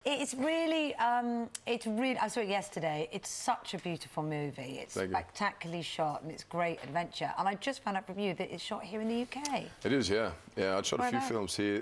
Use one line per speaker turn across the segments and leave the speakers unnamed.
It's really, I saw it yesterday. It's such a beautiful movie. It's spectacularly shot and it's great adventure. And I just found out from you that it's shot here in the UK.
It is, yeah. Yeah, I'd shot a few films here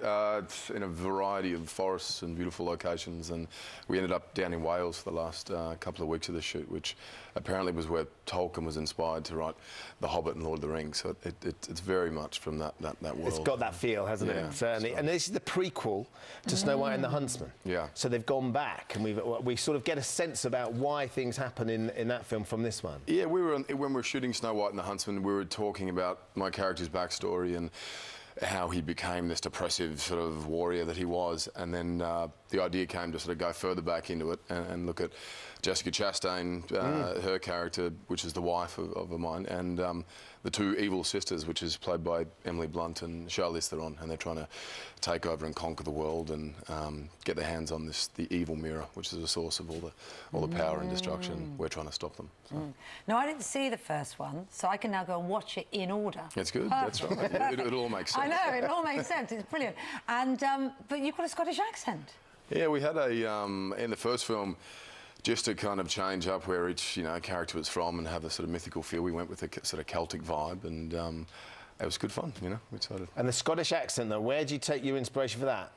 in a variety of forests and beautiful locations. And we ended up down in Wales for the last couple of weeks of the shoot, which apparently was where Tolkien was inspired to write The Hobbit and Lord of the Rings. So it's very much from that world.
It's got that feel, hasn't it? Certainly. And this is the prequel to Snow White and the Huntsman.
Yeah.
So they've gone back, and we sort of get a sense about why things happen in that film from this one.
Yeah, when we were shooting Snow White and the Huntsman, we were talking about my character's backstory and how he became this depressive sort of warrior that he was, and then the idea came to sort of go further back into it and look at Jessica Chastain, her character, which is the wife of mine, and the two evil sisters, which is played by Emily Blunt and Charlize Theron, and they're trying to take over and conquer the world and get their hands on the evil mirror, which is the source of all the power and destruction. We're trying to stop them. So.
No, I didn't see the first one, so I can now go and watch it in order.
It's good. That's right. It all makes sense.
I know, it all makes sense. It's brilliant. And but you've got a Scottish accent.
Yeah, we had in the first film, just to kind of change up where each character was from and have a sort of mythical feel, we went with a sort of Celtic vibe, and it was good fun. We decided.
And the Scottish accent, though, where did you take your inspiration for that?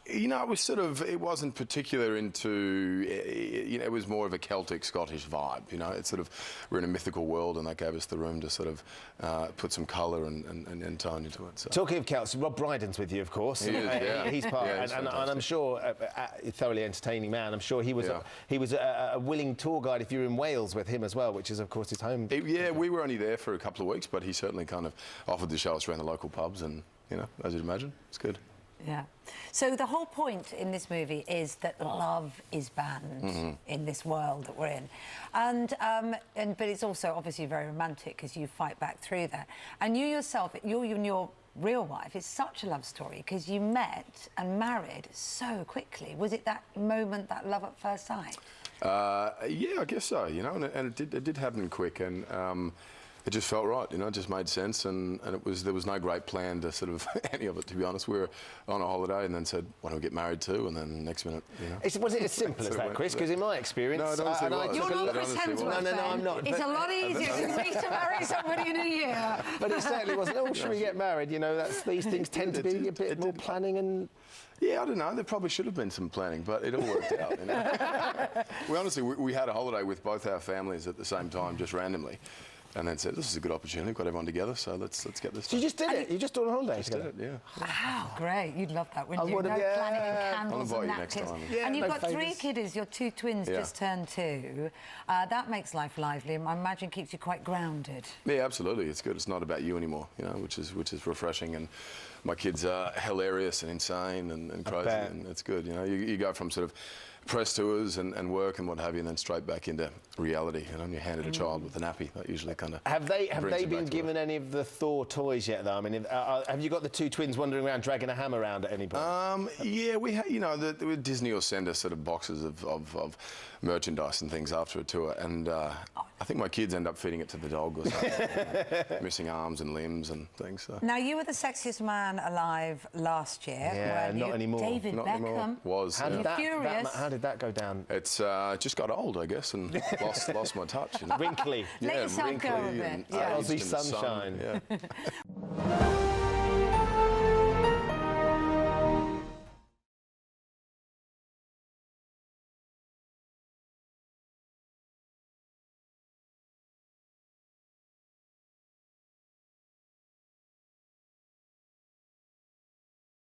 It was sort of, it wasn't particular into, it was more of a Celtic Scottish vibe. It's sort of, we're in a mythical world, and that gave us the room to sort of put some colour and tone into it. So.
Talking of Celts, Rob Brydon's with you, of course.
He is, yeah.
He's part,
yeah,
and I'm sure a thoroughly entertaining man. I'm sure he was a willing tour guide if you're in Wales with him as well, which is of course his home.
Yeah, we were only there for a couple of weeks, but he certainly kind of offered to show us around the local pubs, and as you'd imagine, it's good.
Yeah. So the whole point in this movie is that love is banned in this world that we're in, but it's also obviously very romantic because you fight back through that. And you yourself, you and your real wife, it's such a love story because you met and so quickly. Was it that moment, that love at first sight?
Yeah, I guess so. And it did happen quick, and. It just felt right, it just made sense, and there was no great plan to sort of any of it, to be honest. We were on a holiday and then said, why don't we get married too? And then next minute,
Was it as simple as that, Chris? Because in my experience...
No, I don't think
You're not Chris Hemsworth,
No, I'm not.
It's a lot easier for me to marry somebody in a year.
But it certainly wasn't, oh, should we get married? These things tend to be a bit more planning and...
Yeah, I don't know. There probably should have been some planning, but it all worked out. We honestly, we had a holiday with both our families at the same time, just randomly. And then said, this is a good opportunity, we've got everyone together, so let's get this
done. So you just did it? You just on a holiday
together?
Just did
it, yeah.
Wow, great. You'd love that, wouldn't you?
No planning
and candles and napkins.
Next time.
Yeah, and you've got 3 kiddies, your 2 twins just turned 2. That makes life lively and I imagine keeps you quite grounded.
Yeah, absolutely. It's good. It's not about you anymore, which is refreshing. And my kids are hilarious and insane and crazy, and it's good. You go from sort of press tours and work and what have you, and then straight back into reality. You're handed a child with a nappy. That usually kind of
have they been given any of the Thor toys yet, though? I mean, have you got the 2 twins wandering around dragging a hammer around at any point?
Yeah, we Disney will send us sort of boxes of merchandise and things after a tour, and I think my kids end up feeding it to the dog or something, missing arms and limbs and things. So.
Now, you were the sexiest man alive last year.
Yeah, not anymore.
David
not
Beckham
anymore.
Was.
How did that go down?
It's just got old, I guess, and lost my touch.
Wrinkly.
Let yourself go a bit.
Aussie sunshine.
Yeah.